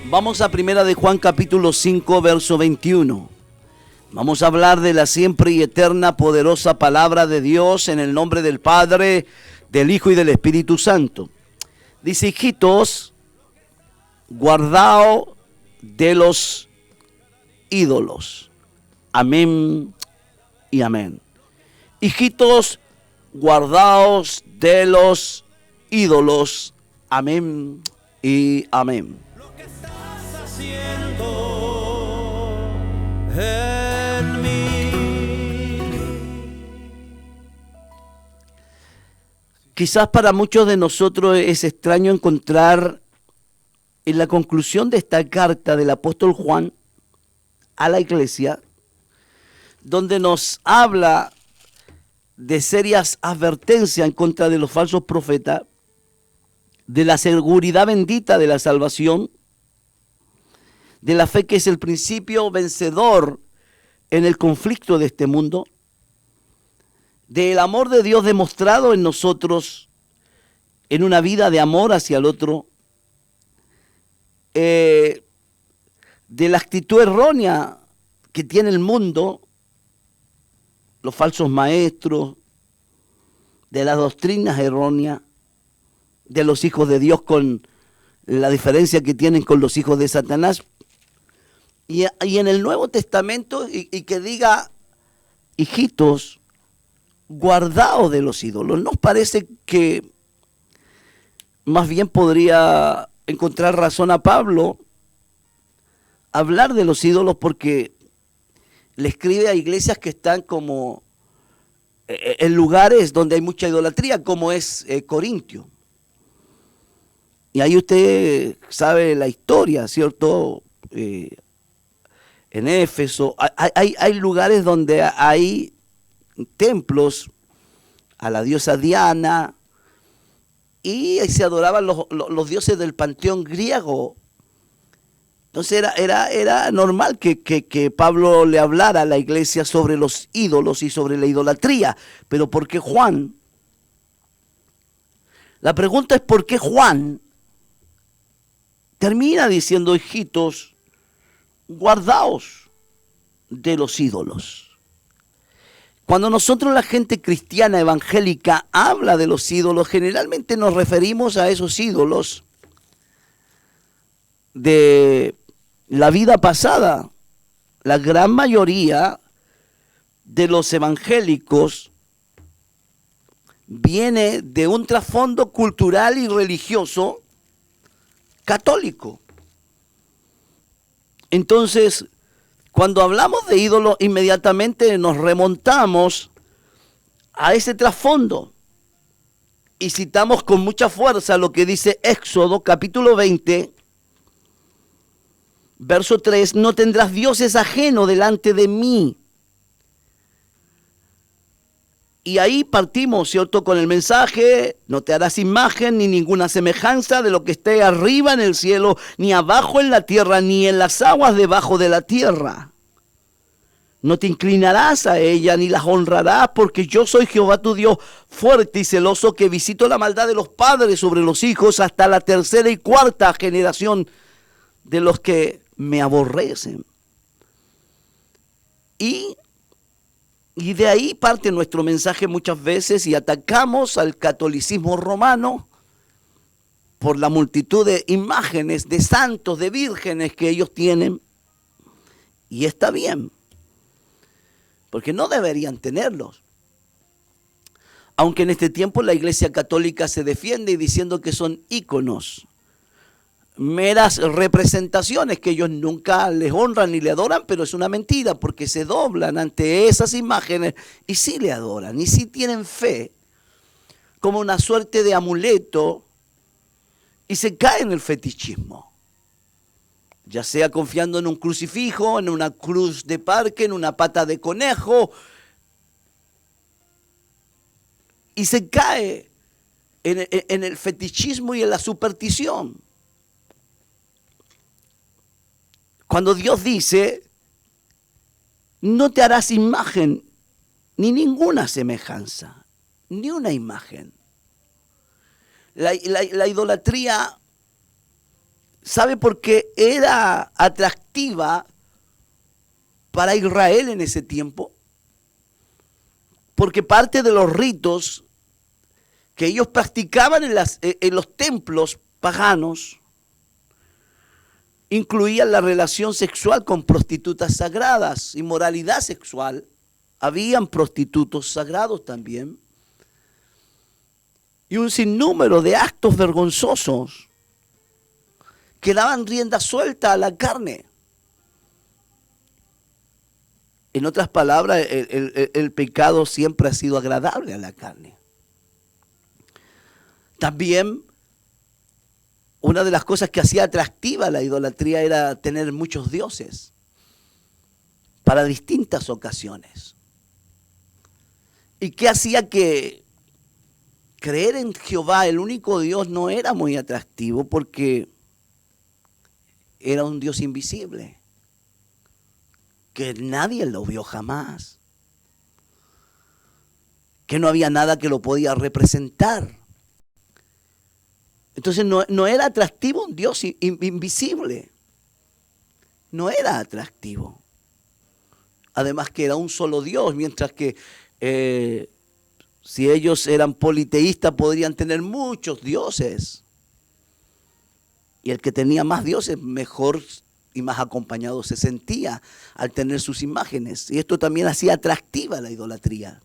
Vamos a Primera de Juan capítulo 5, verso 21. Vamos a hablar de la siempre y eterna poderosa palabra de Dios en el nombre del Padre, del Hijo y del Espíritu Santo. Dice: hijitos, guardaos de los ídolos. Amén y amén. Hijitos, guardaos de los ídolos. Amén y amén. Lo que estás haciendo en mí. Quizás para muchos de nosotros es extraño encontrar en la conclusión de esta carta del apóstol Juan a la iglesia, donde nos habla de serias advertencias en contra de los falsos profetas, de la seguridad bendita de la salvación, de la fe que es el principio vencedor en el conflicto de este mundo, del amor de Dios demostrado en nosotros en una vida de amor hacia el otro, de la actitud errónea que tiene el mundo, los falsos maestros, de las doctrinas erróneas, de los hijos de Dios con la diferencia que tienen con los hijos de Satanás. Y en el Nuevo Testamento, y que diga: hijitos, guardaos de los ídolos. ¿Nos parece que más bien podría encontrar razón a Pablo hablar de los ídolos, porque le escribe a iglesias que están como en lugares donde hay mucha idolatría, como es Corintio? Y ahí usted sabe la historia, ¿cierto? En Éfeso hay lugares donde hay templos a la diosa Diana, y se adoraban los dioses del panteón griego. Entonces era normal que Pablo le hablara a la iglesia sobre los ídolos y sobre la idolatría. Pero ¿por qué Juan? La pregunta es: ¿por qué Juan termina diciendo: hijitos, guardaos de los ídolos? Cuando nosotros, la gente cristiana evangélica, habla de los ídolos, generalmente nos referimos a esos ídolos de la vida pasada. La gran mayoría de los evangélicos viene de un trasfondo cultural y religioso católico. Entonces, cuando hablamos de ídolos, inmediatamente nos remontamos a ese trasfondo y citamos con mucha fuerza lo que dice Éxodo capítulo 20, verso 3: no tendrás dioses ajenos delante de mí. Y ahí partimos, ¿cierto?, con el mensaje: no te harás imagen ni ninguna semejanza de lo que esté arriba en el cielo, ni abajo en la tierra, ni en las aguas debajo de la tierra. No te inclinarás a ella, ni las honrarás, porque yo soy Jehová tu Dios, fuerte y celoso, que visito la maldad de los padres sobre los hijos hasta la tercera y cuarta generación de los que me aborrecen. Y de ahí parte nuestro mensaje muchas veces, y atacamos al catolicismo romano por la multitud de imágenes de santos, de vírgenes que ellos tienen. Y está bien, porque no deberían tenerlos. Aunque en este tiempo la Iglesia Católica se defiende diciendo que son íconos, meras representaciones, que ellos nunca les honran ni le adoran, pero es una mentira, porque se doblan ante esas imágenes y sí le adoran, y sí tienen fe como una suerte de amuleto, y se cae en el fetichismo, ya sea confiando en un crucifijo, en una cruz de parque, en una pata de conejo, y se cae en el fetichismo y en la superstición. Cuando Dios dice: no te harás imagen ni ninguna semejanza, ni una imagen. La idolatría ¿Sabe por qué era atractiva para Israel en ese tiempo? Porque parte de los ritos que ellos practicaban en los templos paganos incluían la relación sexual con prostitutas sagradas, inmoralidad sexual. Habían prostitutos sagrados también. Y un sinnúmero de actos vergonzosos que daban rienda suelta a la carne. En otras palabras, el pecado siempre ha sido agradable a la carne. También una de las cosas que hacía atractiva la idolatría era tener muchos dioses para distintas ocasiones. ¿Y qué hacía que creer en Jehová, el único Dios, no era muy atractivo? Porque era un Dios invisible, que nadie lo vio jamás, que no había nada que lo podía representar. Entonces no era atractivo un Dios invisible, no era atractivo. Además que era un solo Dios, mientras que si ellos eran politeístas podrían tener muchos dioses. Y el que tenía más dioses mejor y más acompañado se sentía al tener sus imágenes. Y esto también hacía atractiva la idolatría.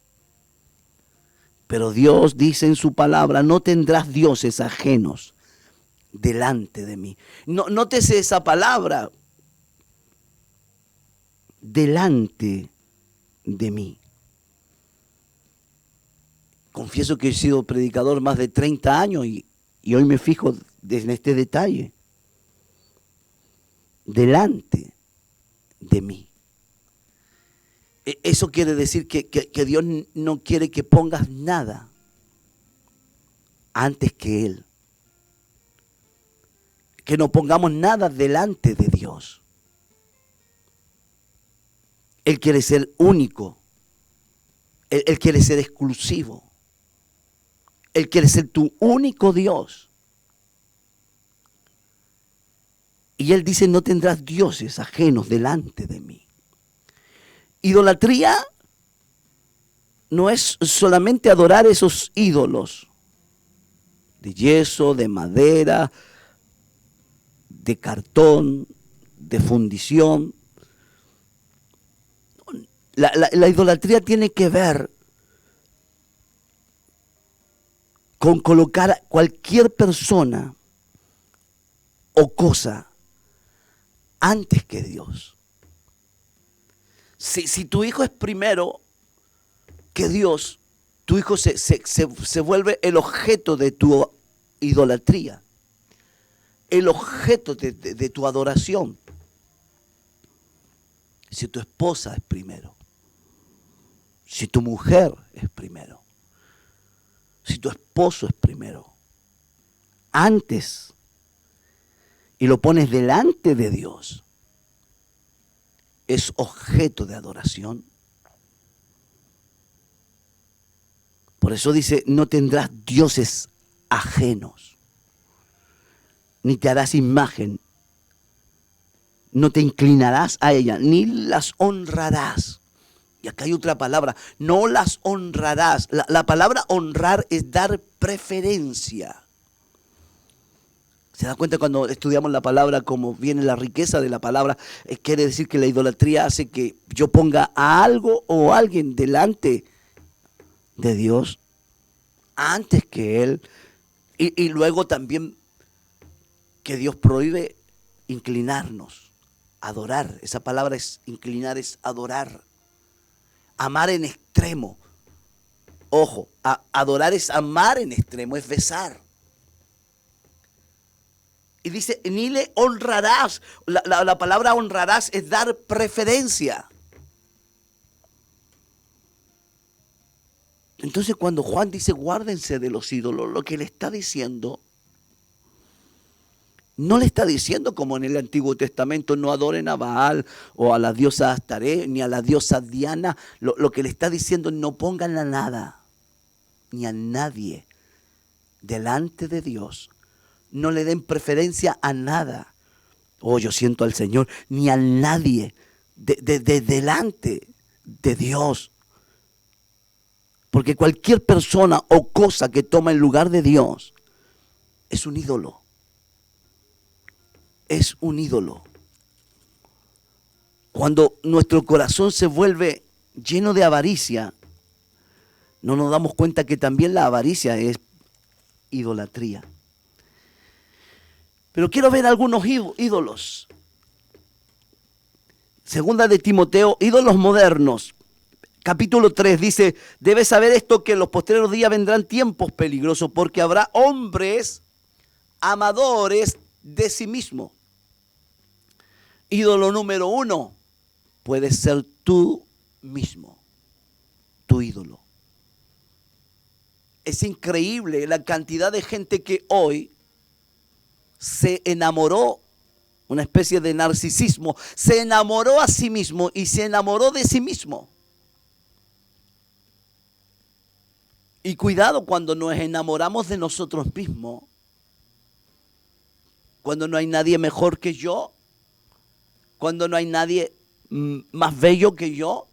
Pero Dios dice en su palabra, no tendrás dioses ajenos delante de mí. Nótese esa palabra, delante de mí. Confieso que he sido predicador más de 30 años y hoy me fijo en este detalle. Delante de mí. Eso quiere decir que Dios no quiere que pongas nada antes que Él. Que no pongamos nada delante de Dios. Él quiere ser único. Él quiere ser exclusivo. Él quiere ser tu único Dios. Y Él dice, no tendrás dioses ajenos delante de mí. Idolatría no es solamente adorar esos ídolos de yeso, de madera, de cartón, de fundición. La idolatría tiene que ver con colocar a cualquier persona o cosa antes que Dios. Si tu hijo es primero que Dios, tu hijo se vuelve el objeto de tu idolatría, el objeto de tu adoración. Si tu esposa es primero, si tu mujer es primero, si tu esposo es primero, antes, y lo pones delante de Dios, es objeto de adoración. Por eso dice, no tendrás dioses ajenos, ni te harás imagen, no te inclinarás a ella, ni las honrarás. Y acá hay otra palabra, no las honrarás. La palabra honrar es dar preferencia. ¿Se da cuenta cuando estudiamos la palabra, cómo viene la riqueza de la palabra? Quiere decir que la idolatría hace que yo ponga a algo o a alguien delante de Dios, antes que Él. Y luego también que Dios prohíbe inclinarnos, adorar. Esa palabra es inclinar, es adorar. Amar en extremo. Ojo, adorar es amar en extremo, es besar. Y dice, ni le honrarás. La palabra honrarás es dar preferencia. Entonces cuando Juan dice, guárdense de los ídolos, lo que le está diciendo, no le está diciendo como en el Antiguo Testamento, no adoren a Baal o a la diosa Astaré, ni a la diosa Diana. Lo que le está diciendo, no pongan a nada, ni a nadie delante de Dios. No le den preferencia a nada. Oh, yo siento al Señor, ni a nadie delante de Dios. Porque cualquier persona o cosa que toma el lugar de Dios es un ídolo. Es un ídolo. Cuando nuestro corazón se vuelve lleno de avaricia, no nos damos cuenta que también la avaricia es idolatría. Pero quiero ver algunos ídolos. Segunda de Timoteo, ídolos modernos. Capítulo 3 dice, debes saber esto, que en los postreros días vendrán tiempos peligrosos, porque habrá hombres amadores de sí mismos. Ídolo número 1, puedes ser tú mismo, tu ídolo. Es increíble la cantidad de gente que hoy se enamoró, una especie de narcisismo, se enamoró a sí mismo y se enamoró de sí mismo. Y cuidado cuando nos enamoramos de nosotros mismos, cuando no hay nadie mejor que yo, cuando no hay nadie más bello que yo,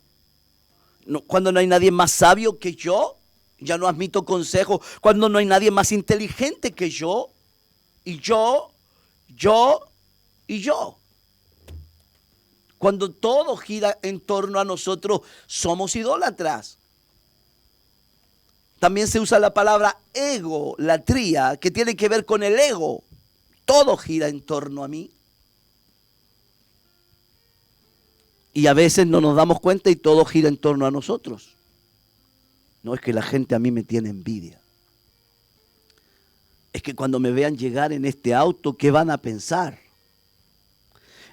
cuando no hay nadie más sabio que yo, ya no admito consejo, cuando no hay nadie más inteligente que yo, y yo. Cuando todo gira en torno a nosotros, somos idólatras. También se usa la palabra egolatría, que tiene que ver con el ego. Todo gira en torno a mí. Y a veces no nos damos cuenta y todo gira en torno a nosotros. No es que la gente a mí me tiene envidia. Es que cuando me vean llegar en este auto, ¿qué van a pensar?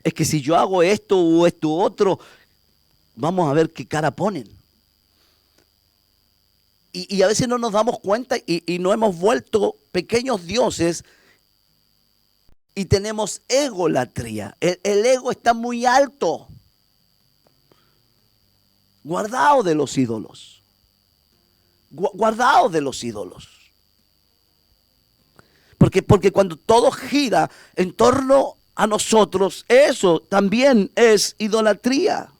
Es que si yo hago esto o esto otro, vamos a ver qué cara ponen. Y a veces no nos damos cuenta y nos hemos vuelto pequeños dioses y tenemos egolatría. El ego está muy alto. Guardaos de los ídolos. Guardaos de los ídolos. Porque cuando todo gira en torno a nosotros, eso también es idolatría.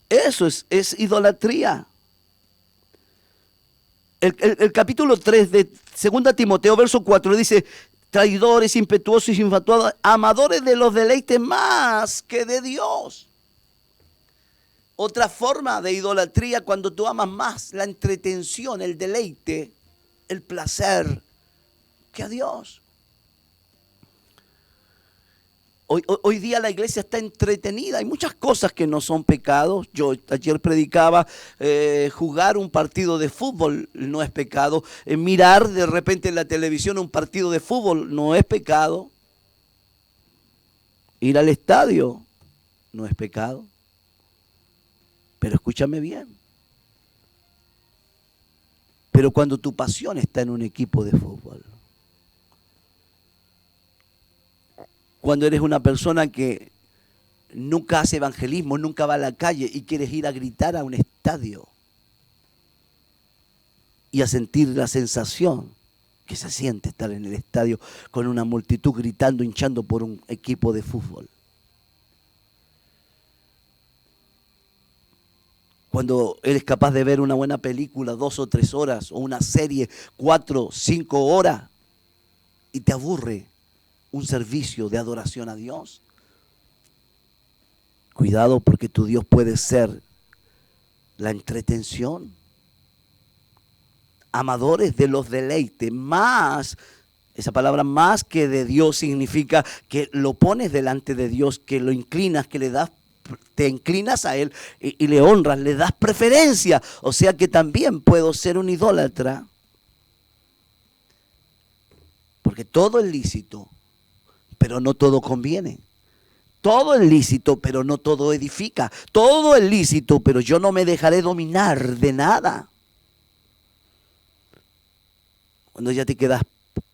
Eso es idolatría. El capítulo 3 de 2 Timoteo, verso 4, dice, traidores, impetuosos y infatuados, amadores de los deleites más que de Dios. Otra forma de idolatría, cuando tú amas más la entretención, el deleite, el placer, que a Dios. Hoy día la iglesia está entretenida. Hay muchas cosas que no son pecados. Yo ayer predicaba, jugar un partido de fútbol no es pecado. Mirar de repente en la televisión un partido de fútbol no es pecado. Ir al estadio no es pecado. Pero escúchame bien. Pero cuando tu pasión está en un equipo de fútbol, cuando eres una persona que nunca hace evangelismo, nunca va a la calle y quieres ir a gritar a un estadio y a sentir la sensación que se siente estar en el estadio con una multitud gritando, hinchando por un equipo de fútbol. Cuando eres capaz de ver una buena película 2 o 3 horas o una serie 4 o 5 horas y te aburre un servicio de adoración a Dios. Cuidado, porque tu Dios puede ser la entretención. Amadores de los deleites, más, esa palabra más que de Dios significa que lo pones delante de Dios, que lo inclinas, que le das, te inclinas a Él y le honras, le das preferencia. O sea que también puedo ser un idólatra, porque todo es lícito, pero no todo conviene. Todo es lícito, pero no todo edifica. Todo es lícito, pero yo no me dejaré dominar de nada. Cuando ya te quedas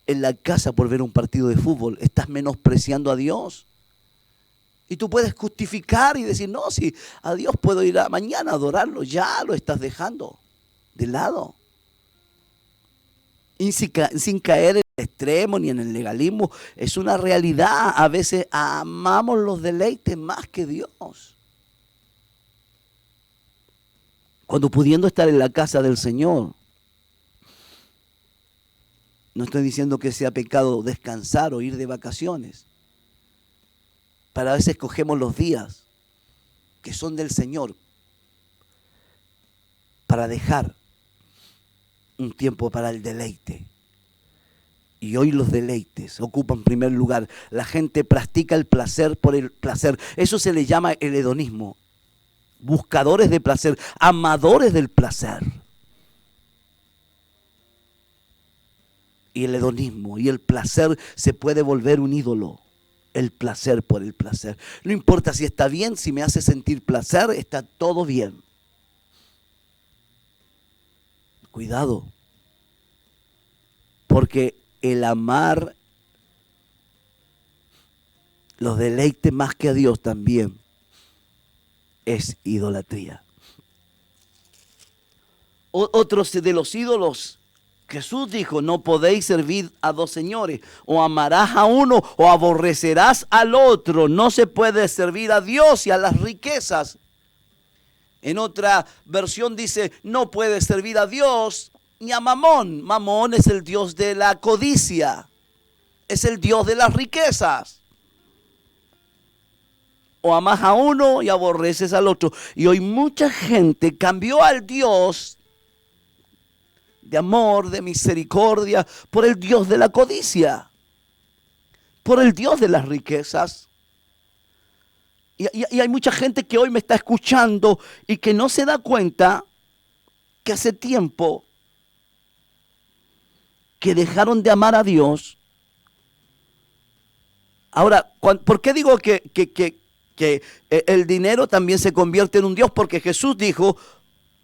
en la casa por ver un partido de fútbol, estás menospreciando a Dios. Y tú puedes justificar y decir, no, si a Dios puedo ir mañana a adorarlo, ya lo estás dejando de lado. Y sin caer en extremo ni en el legalismo, es una realidad. A veces amamos los deleites más que Dios. Cuando pudiendo estar en la casa del Señor, no estoy diciendo que sea pecado descansar o ir de vacaciones, pero a veces escogemos los días que son del Señor para dejar un tiempo para el deleite. Y hoy los deleites ocupan primer lugar. La gente practica el placer por el placer. Eso se le llama el hedonismo. Buscadores de placer, amadores del placer. Y el hedonismo y el placer se puede volver un ídolo. El placer por el placer. No importa si está bien, si me hace sentir placer, está todo bien. Cuidado. Porque el amar los deleites más que a Dios también es idolatría. Otros de los ídolos, Jesús dijo, no podéis servir a dos señores, o amarás a uno o aborrecerás al otro. No se puede servir a Dios y a las riquezas. En otra versión dice, no puedes servir a Dios ni a Mamón. Mamón es el dios de la codicia, es el dios de las riquezas. O amas a uno y aborreces al otro. Y hoy mucha gente cambió al Dios de amor, de misericordia, por el Dios de la codicia, por el Dios de las riquezas. Y hay mucha gente que hoy me está escuchando y que no se da cuenta que hace tiempo que dejaron de amar a Dios. Ahora, ¿por qué digo que el dinero también se convierte en un Dios? Porque Jesús dijo,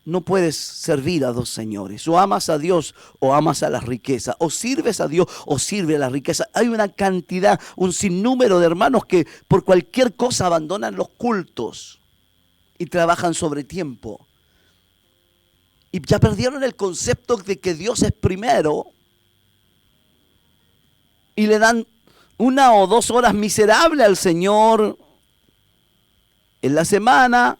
no puedes servir a dos señores. O amas a Dios o amas a la riqueza. O sirves a Dios o sirves a la riqueza. Hay una cantidad, un sinnúmero de hermanos que por cualquier cosa abandonan los cultos y trabajan sobre tiempo. Y ya perdieron el concepto de que Dios es primero. Y le dan 1 o 2 horas miserables al Señor en la semana.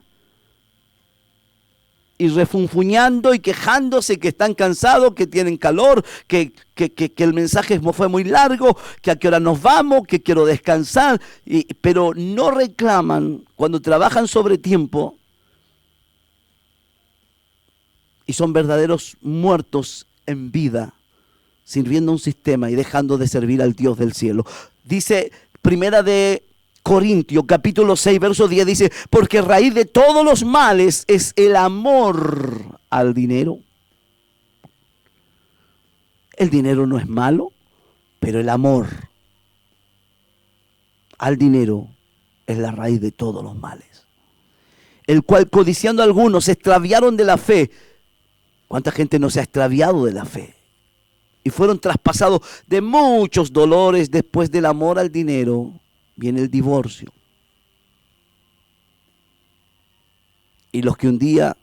Y refunfuñando y quejándose que están cansados, que tienen calor, que el mensaje fue muy largo, que a qué hora nos vamos, que quiero descansar. Pero no reclaman cuando trabajan sobre tiempo y son verdaderos muertos en vida, sirviendo a un sistema y dejando de servir al Dios del cielo. Dice Primera de Corintios, capítulo 6, verso 10, dice, porque raíz de todos los males es el amor al dinero. El dinero no es malo, pero el amor al dinero es la raíz de todos los males. El cual, codiciando algunos, se extraviaron de la fe. ¿Cuánta gente no se ha extraviado de la fe? Y fueron traspasados de muchos dolores. Después del amor al dinero viene el divorcio. Y los que un día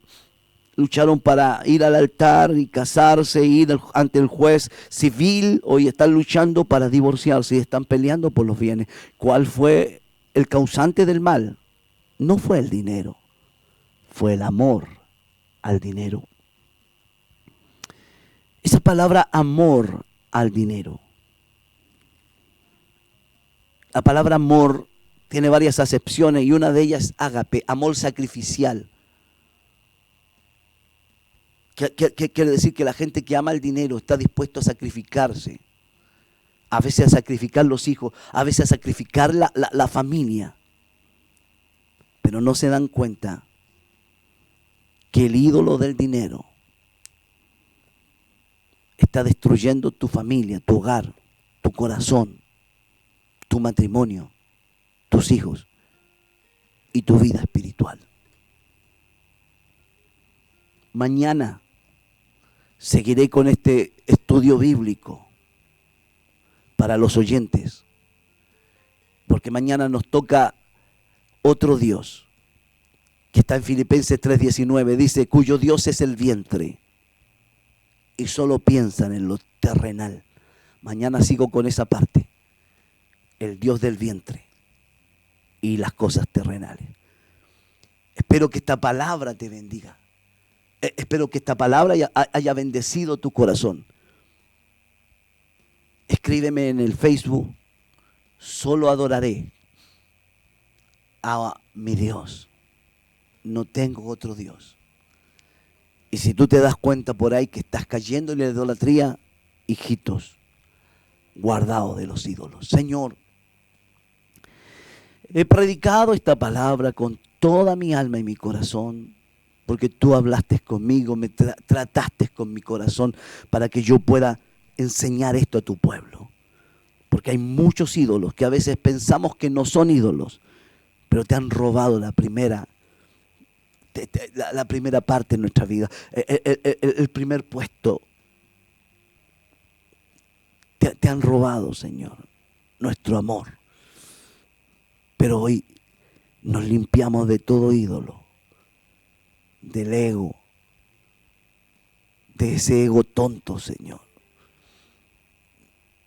lucharon para ir al altar y casarse, ir ante el juez civil, hoy están luchando para divorciarse y están peleando por los bienes. ¿Cuál fue el causante del mal? No fue el dinero, fue el amor al dinero. Esa palabra amor al dinero. La palabra amor tiene varias acepciones y una de ellas es ágape, amor sacrificial. ¿Qué quiere decir? Que la gente que ama el dinero está dispuesto a sacrificarse. A veces a sacrificar los hijos, a veces a sacrificar la familia. Pero no se dan cuenta que el ídolo del dinero está destruyendo tu familia, tu hogar, tu corazón, tu matrimonio, tus hijos y tu vida espiritual. Mañana seguiré con este estudio bíblico para los oyentes, porque mañana nos toca otro Dios que está en Filipenses 3:19, dice, cuyo Dios es el vientre y solo piensan en lo terrenal. Mañana sigo con esa parte. El Dios del vientre y las cosas terrenales. Espero que esta palabra te bendiga. Espero que esta palabra haya bendecido tu corazón. Escríbeme en el Facebook. Solo adoraré a mi Dios. No tengo otro Dios. Y si tú te das cuenta por ahí que estás cayendo en la idolatría, hijitos, guardaos de los ídolos. Señor, he predicado esta palabra con toda mi alma y mi corazón, porque tú hablaste conmigo, me trataste con mi corazón para que yo pueda enseñar esto a tu pueblo. Porque hay muchos ídolos que a veces pensamos que no son ídolos, pero te han robado la primera parte de nuestra vida, el primer puesto. Te han robado, Señor, nuestro amor. Pero hoy nos limpiamos de todo ídolo, del ego, de ese ego tonto, Señor.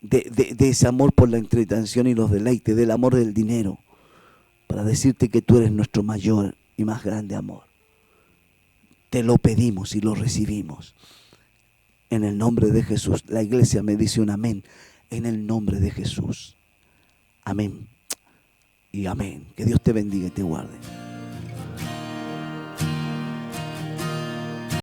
De ese amor por la entretención y los deleites, del amor del dinero, para decirte que tú eres nuestro mayor y más grande amor. Te lo pedimos y lo recibimos. En el nombre de Jesús. La iglesia me dice un amén. En el nombre de Jesús. Amén. Y amén. Que Dios te bendiga y te guarde.